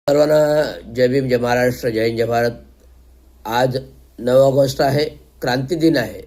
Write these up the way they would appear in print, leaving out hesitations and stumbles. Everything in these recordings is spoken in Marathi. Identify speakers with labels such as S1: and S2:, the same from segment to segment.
S1: सर्वांना जय भीम, जय महाराष्ट्र, जय हिंद, जय भारत. आज 9 ऑगस्ट आहे, क्रांती दिन आहे.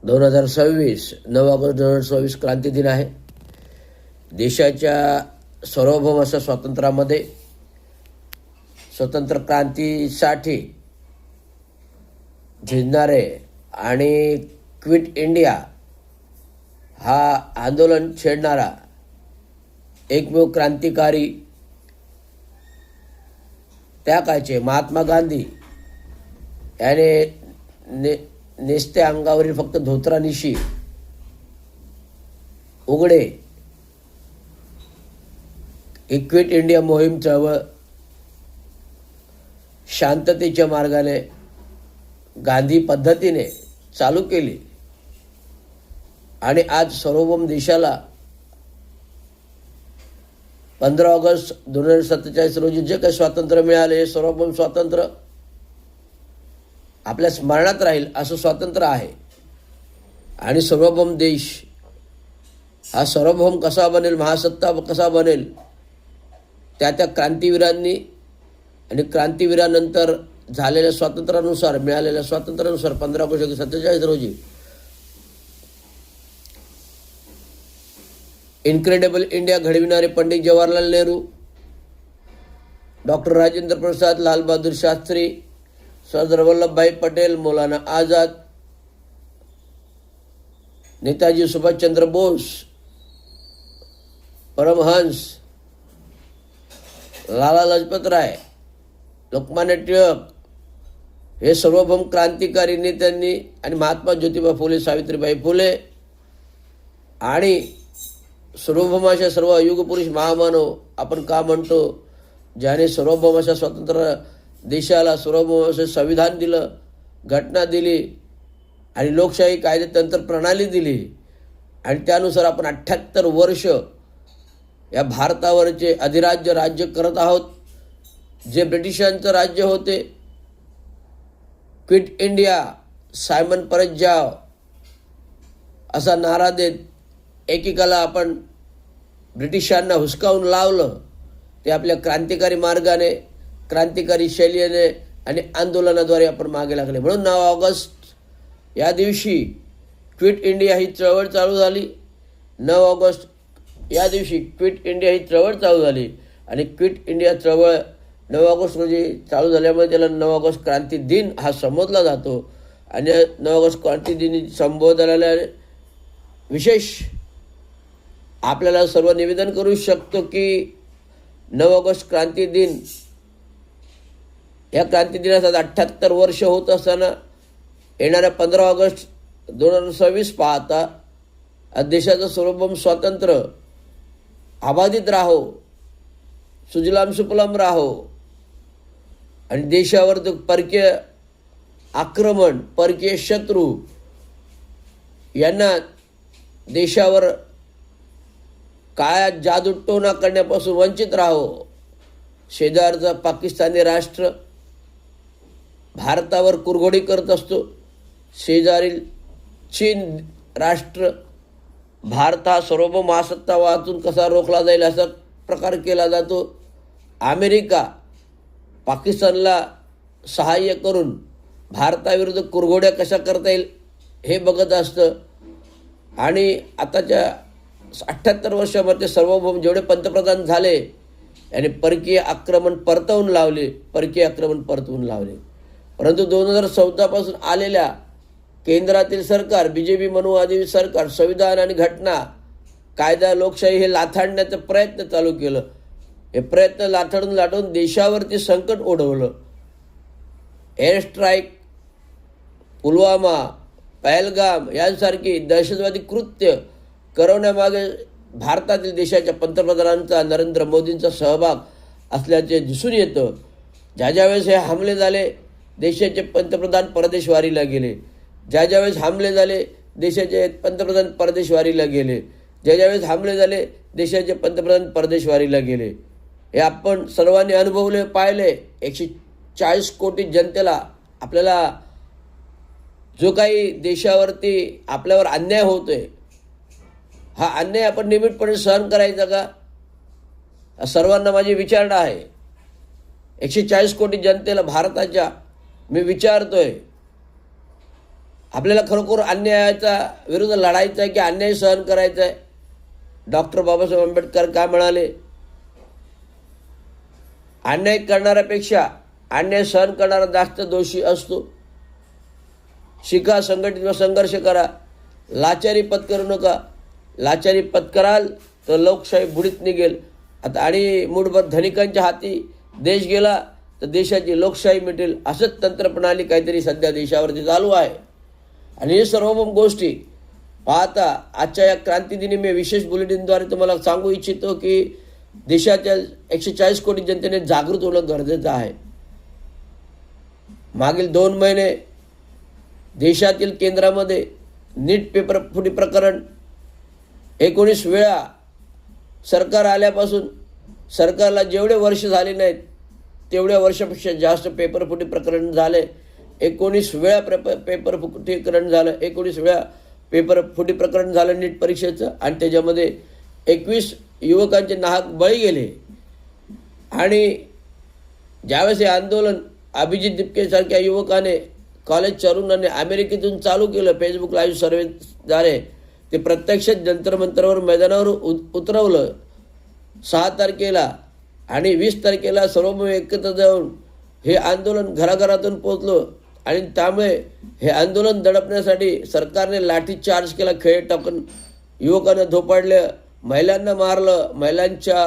S1: 2026 9 ऑगस्ट 2026 क्रांती दिन आहे. देशाच्या सार्वभौम अशा स्वातंत्र्यामध्ये स्वतंत्र क्रांतीसाठी झिजणारे आणि क्विट इंडिया हा आंदोलन छेडणारा एकमेव क्रांतिकारी त्या काळचे महात्मा गांधी याने नेसते अंगावरील फक्त धोतरानिशी उघडे क्विट इंडिया मोहीम चळवळ शांततेच्या मार्गाने गांधी पद्धतीने चालू केली आणि आज सार्वभौम देशाला 15 ऑगस्ट 2047 रोजी जे काही स्वातंत्र्य मिळाले हे सार्वभौम स्वातंत्र्य आपल्या स्मरणात राहील असं स्वातंत्र्य आहे. आणि सार्वभौम देश हा सार्वभौम कसा बनेल, महासत्ता कसा बनेल, त्या क्रांतिवीरांनी आणि क्रांतिवीरानंतर झालेल्या स्वातंत्र्यानुसार मिळालेल्या स्वातंत्र्यानुसार 15 ऑगस्ट 1947 रोजी इन्क्रेडिबल इंडिया घडविणारे पंडित जवाहरलाल नेहरू, डॉक्टर राजेंद्र प्रसाद, लाल बहादूर शास्त्री, सरदार वल्लभभाई पटेल, मौलाना आझाद, नेताजी सुभाषचंद्र बोस, परमहंस, लाला लजपत राय, लोकमान्य टिळक हे सार्वभौम क्रांतिकारी नेत्यांनी आणि महात्मा ज्योतिबा फुले, सावित्रीबाई फुले आणि सार्वभौम अशा सर्व युगपुरुष महामानव आपण का म्हणतो, ज्याने सार्वभौम अशा स्वतंत्र देशाला सार्वभौम असं संविधान दिलं, घटना दिली आणि लोकशाही कायदेतंत्र प्रणाली दिली आणि त्यानुसार आपण 78 वर्ष या भारतावरचे अधिराज्य राज्य करत आहोत. जे ब्रिटिशांचं राज्य होते, क्विट इंडिया, सायमन परत जाव असा नारा देत एकेकाला आपण ब्रिटिशांना हुसकावून लावलं. ते आपल्या क्रांतिकारी मार्गाने, क्रांतिकारी शैलीने आणि आंदोलनाद्वारे आपण मागे लागले. म्हणून 9 ऑगस्ट या दिवशी क्विट इंडिया ही चळवळ चालू झाली. 9 ऑगस्ट या दिवशी क्विट इंडिया ही चळवळ चालू झाली आणि क्विट इंडिया चळवळ 9 ऑगस्ट रोजी चालू झाल्यामुळे त्याला 9 ऑगस्ट क्रांती दिन हा संबोधला जातो. आणि 9 ऑगस्ट क्रांती दिन संबोधनाला विशेष आपल्याला सर्व निवेदन करू शकतो की 9 ऑगस्ट क्रांती दिन या क्रांती दिनाचा 78 वर्ष होत असताना येणाऱ्या 15 ऑगस्ट 2026 पाहता देशाचं सार्वभौम स्वातंत्र्य अबाधित राहो, सुजलाम सुफलाम राहो आणि देशावर परकीय आक्रमण, परकीय शत्रू यांना देशावर काळ्या जादूटोणा करण्यापासून वंचित राहो. शेजारचा पाकिस्तानी राष्ट्र भारतावर कुरघोडी करत असतो. शेजारील चीन राष्ट्र भारत हा सार्वभौम महासत्ता वाचून कसा रोखला जाईल असा प्रकार केला जातो. अमेरिका पाकिस्तानला सहाय्य करून भारताविरुद्ध कुरघोड्या कशा करता येईल हे बघत असतं. आणि आताच्या 78 वर्षामध्ये सार्वभौम जेवढे पंतप्रधान झाले याने परकीय आक्रमण परतवून लावले. परंतु 2014 पासून आलेल्या केंद्रातील सरकार, BJP मनुवादी सरकार, संविधान आणि घटना, कायदा, लोकशाही हे लाथाडण्याचा प्रयत्न चालू केलं. हे प्रयत्न लाथाडून देशावरती संकट ओढवलं. एअर स्ट्राईक, पुलवामा, पहलगाम यांसारखी दहशतवादी कृत्य करवण्यामागे भारतातील देशाच्या पंतप्रधानांचा, नरेंद्र मोदींचा सहभाग असल्याचे दिसून येतं. ज्यावेळेस हे हमले झाले देशाचे पंतप्रधान परदेशवारीला गेले. ज्यावेळेस हमले झाले देशाचे पंतप्रधान परदेशवारीला गेले. ज्यावेळेस हमले झाले देशाचे पंतप्रधान परदेशवारीला गेले. हे आपण सर्वांनी अनुभवले, पाहिले. 140 कोटी जनतेला आपल्याला जो काही देशावरती आपल्यावर अन्याय होतोय हा अन्याय आपण नियमितपणे सहन करायचा का? सर्वांना माझी विचारणा आहे, 140 कोटी जनतेला भारताच्या मी विचारतोय, आपल्याला खरोखर अन्यायाचा विरुद्ध लढायचा आहे की अन्याय सहन करायचा आहे? डॉक्टर बाबासाहेब आंबेडकर काय म्हणाले? अन्याय करणाऱ्यापेक्षा अन्याय सहन करणारा जास्त दोषी असतो. शिका, संघटित व संघर्ष करा, लाचारी पत्करू नका. लाचारी पत्कराल तर लोकशाही बुडीत निघेल. आता आणि मूठभर धनिकांच्या हाती देश गेला तर देशाची लोकशाही मिटेल, असंच तंत्रप्रणाली काहीतरी सध्या देशावरती चालू आहे. आणि हे सर्व गोष्टी पाहता आजच्या या क्रांतीदिनी मी विशेष बुलेटिनद्वारे तुम्हाला सांगू इच्छितो की देशाच्या 140 कोटी जनतेने जागृत होणं गरजेचं आहे. मागील 2 महिने देशातील केंद्रामध्ये नीट पेपर फुटी प्रकरण 19 वेळा सरकार आल्यापासून सरकारला जेवढे वर्ष झाले नाहीत तेवढ्या वर्षापेक्षा जास्त पेपर फुटी प्रकरण झाले. 19 वेळा पेपर फुटीकरण झालं, 19 वेळा पेपर फुटी प्रकरण झालं नीट परीक्षेचं. आणि त्याच्यामध्ये 21 युवकांचे नाहक बळी गेले. आणि ज्यावेळेस हे आंदोलन अभिजित दिपकेसारख्या युवकाने, कॉलेज तरुणाने अमेरिकेतून चालू केलं, फेसबुक लाईव्ह सर्व्हेद्वारे ते प्रत्यक्षात जंतर मंतरवर मैदानावर उतरवलं 6 तारखेला. आणि 20 तारखेला सर्व एकत्र जाऊन हे आंदोलन घराघरातून पोचलं. आणि त्यामुळे हे आंदोलन दडपण्यासाठी सरकारने लाठीचार्ज केला, खेळ टाकून युवकांना धोपाडलं, महिलांना मारलं, महिलांच्या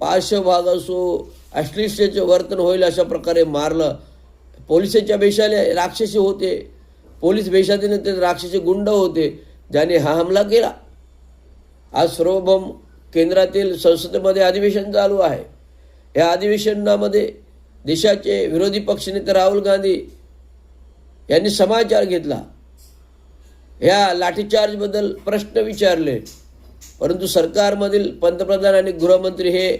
S1: पार्श्वभाग असो अश्लीलतेचे वर्तन होईल अशा प्रकारे मारलं. पोलिसाच्या वेशाने राक्षसी होते, पोलीस वेशातीने ते राक्षसी गुंड होते ज्याने हा हमला केला. आज सार्वभौम केंद्रातील संसदेमध्ये अधिवेशन चालू आहे. या अधिवेशनामध्ये देशाचे विरोधी पक्षनेते राहुल गांधी यांनी समाचार घेतला. या लाठीचार्जबद्दल प्रश्न विचारले, परंतु सरकारमधील पंतप्रधान आणि गृहमंत्री हे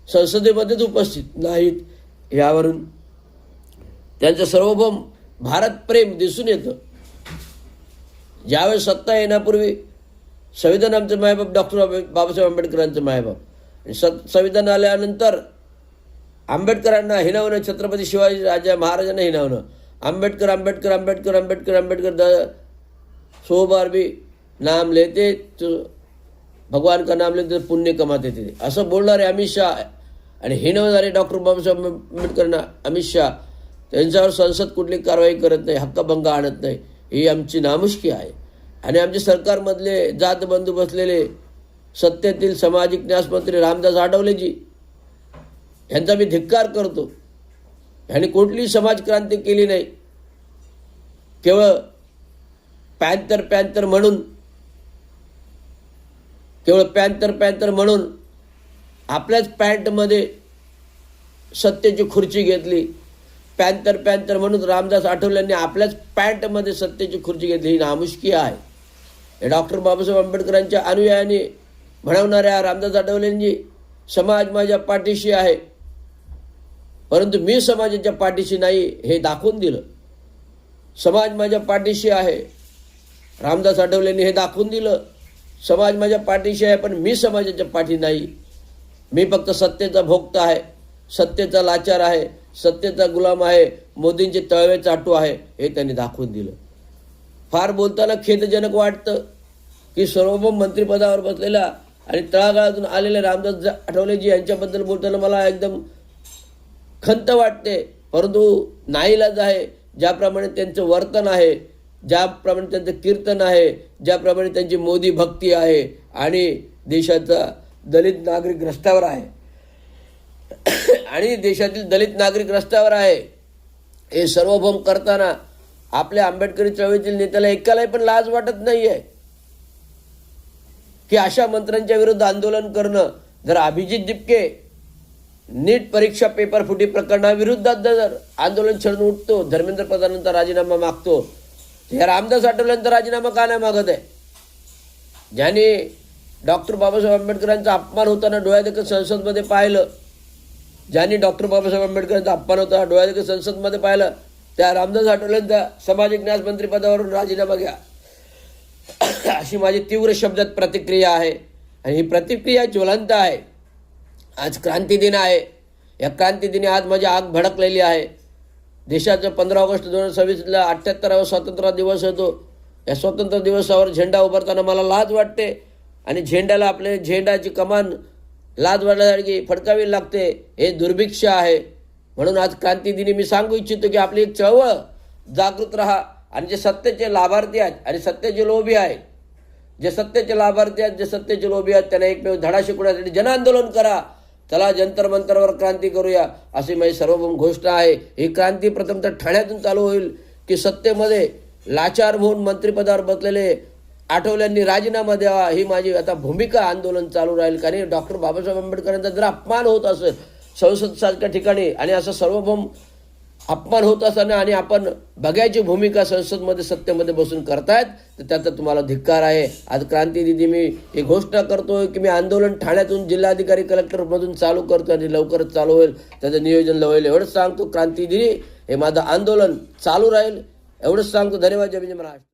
S1: संसदेमध्येच उपस्थित नाहीत. यावरून त्यांचं सार्वभौम भारत प्रेम दिसून येतं. ज्यावेळेस सत्ता येण्यापूर्वी संविधान आमचं मायबाप डॉक्टर बाबासाहेब आंबेडकरांचं मायबाप, आणि संविधान आल्यानंतर आंबेडकरांना हिणवणं, छत्रपती शिवाजी राजा महाराजांना हिणवणं, आंबेडकर आंबेडकर आंबेडकर आंबेडकर आंबेडकर 100 बार भी नाम लेते तो भगवान का नाम लेते तो पुण्य कमाते थे असं बोलणारे अमित शाह आणि हिणवणारे डॉक्टर बाबासाहेब आंबेडकरांना अमित शाह, त्यांच्यावर संसद कुठली कारवाई करत नाही, हक्कभंग आणत नाही, ही आमची नामुष्की आहे. आणि आमच्या सरकारमधले जात बंधू बसलेले सत्तेतील सामाजिक न्याय मंत्री रामदास आठवलेजी यांचा मी धिक्कार करतो. यांनी कुठली समाज क्रांती केली नाही, केवळ पॅन्थर म्हणून, केवळ पॅन्थर म्हणून आपल्याच पॅन्टमध्ये सत्तेची खुर्ची घेतली. पॅन्थर म्हणून रामदास आठवलेंनी आपल्याच पॅन्टमध्ये सत्तेची खुर्ची घेतली, ही नामुष्की आहे. हे डॉक्टर बाबासाहेब आंबेडकरांच्या अनुयायांनी म्हणवणाऱ्या रामदास आठवलेंनी समाज माझ्या पाठीशी आहे, परंतु मी समाजाच्या पाठीशी नाही हे दाखवून दिलं. समाज माझ्या पाठीशी आहे, रामदास आठवलेंनी हे दाखवून दिलं. समाज माझ्या पाठीशी आहे पण मी समाजाच्या पाठी नाही. मी फक्त सत्तेचा भोक्ता आहे, सत्तेचा लाचार आहे, सत्तेचा गुलाम आहे, मोदींचे तळवे चाटू आहे, हे त्यांनी दाखवून दिलं. फार बोलताना खेदजनक वाटतं की सार्वभौम मंत्रिपदावर बसलेल्या आणि तळागाळातून आलेले रामदास आठवलेजी यांच्याबद्दल बोलताना मला एकदम खंत वाटते. परंतु नाईलाज आहे, ज्याप्रमाणे त्यांचं वर्तन आहे, ज्याप्रमाणे त्यांचं कीर्तन आहे, ज्याप्रमाणे त्यांची मोदी भक्ती आहे आणि देशाचा दलित नागरिक रस्त्यावर आहे आणि देशातील दलित नागरिक रस्त्यावर आहे, हे सार्वभौम करताना आपल्या आंबेडकरी चळवळीतील नेत्याला एकालाही पण लाज वाटत नाही आहे की अशा मंत्र्यांच्या विरुद्ध आंदोलन करणं. जर अभिजित दिपके नीट परीक्षा पेपर फुटी प्रकरणाविरुद्धात जर आंदोलन छेडून उठतो, धर्मेंद्र प्रधानांचा राजीनामा मागतो, हे रामदास आठवलेंचा राजीनामा का नाही मागत आहे? ज्याने डॉक्टर बाबासाहेब आंबेडकरांचा अपमान होताना डोळ्यादेखत संसदमध्ये पाहिलं, ज्यांनी डॉक्टर बाबासाहेब आंबेडकरांचा अपमान होता डोळ्यादेखत संसदमध्ये पाहिलं, त्या रामदास आठवलेंचा सामाजिक न्याय मंत्रिपदावरून राजीनामा घ्या अशी माझी तीव्र शब्दात प्रतिक्रिया आहे. आणि ही प्रतिक्रिया ज्वलंत आहे. आज क्रांती दिन आहे. या क्रांती दिनी आज माझी आग भडकलेली आहे. देशाचं 15 ऑगस्ट 2026ला 78वा स्वातंत्र्य दिवस होतो. या स्वातंत्र्य दिवसावर झेंडा उभारताना मला लाज वाटते आणि झेंड्याला आपले झेंडाची कमान लाज वाटण्यासारखी फडकावी लागते. हे दुर्भिक्ष आहे. म्हणून आज क्रांती दिनी मी सांगू इच्छितो की आपली एक चळवळ जागृत राहा आणि जे सत्तेचे लाभार्थी आहेत आणि सत्तेचे लोभी आहेत, जे सत्तेचे लाभार्थी आहेत, जे सत्तेचे लोभी आहेत, त्यांना एकमेव धडा शिकवण्यासाठी जनआंदोलन करा. चला जंतर मंतरवर क्रांती करूया अशी माझी सार्वभौम घोषणा आहे. ही क्रांती प्रथमतः ठाण्यातून चालू होईल की सत्तेमध्ये लाचार होऊन मंत्रिपदावर बसलेले आठवल्यांनी राजीनामा द्यावा, ही माझी आता भूमिका आंदोलन चालू राहील. कारण डॉक्टर बाबासाहेब आंबेडकरांचा जर अपमान होत असेल संसदसारख्या ठिकाणी आणि असं सार्वभौम अपमान होत असताना आणि आपण बघायची भूमिका संसदमध्ये सत्तेमध्ये बसून करतायत, तर त्याचा तुम्हाला धिक्कार आहे. आज क्रांती दिनी मी ही घोषणा करतोय की मी आंदोलन ठाण्यातून जिल्हाधिकारी कलेक्टरमधून चालू करतो आणि लवकरच चालू होईल. त्याचं नियोजन होईल. एवढंच सांगतो. क्रांती दिनी हे माझं आंदोलन चालू राहील एवढंच सांगतो. धन्यवाद. जय भीम महाराष्ट्र.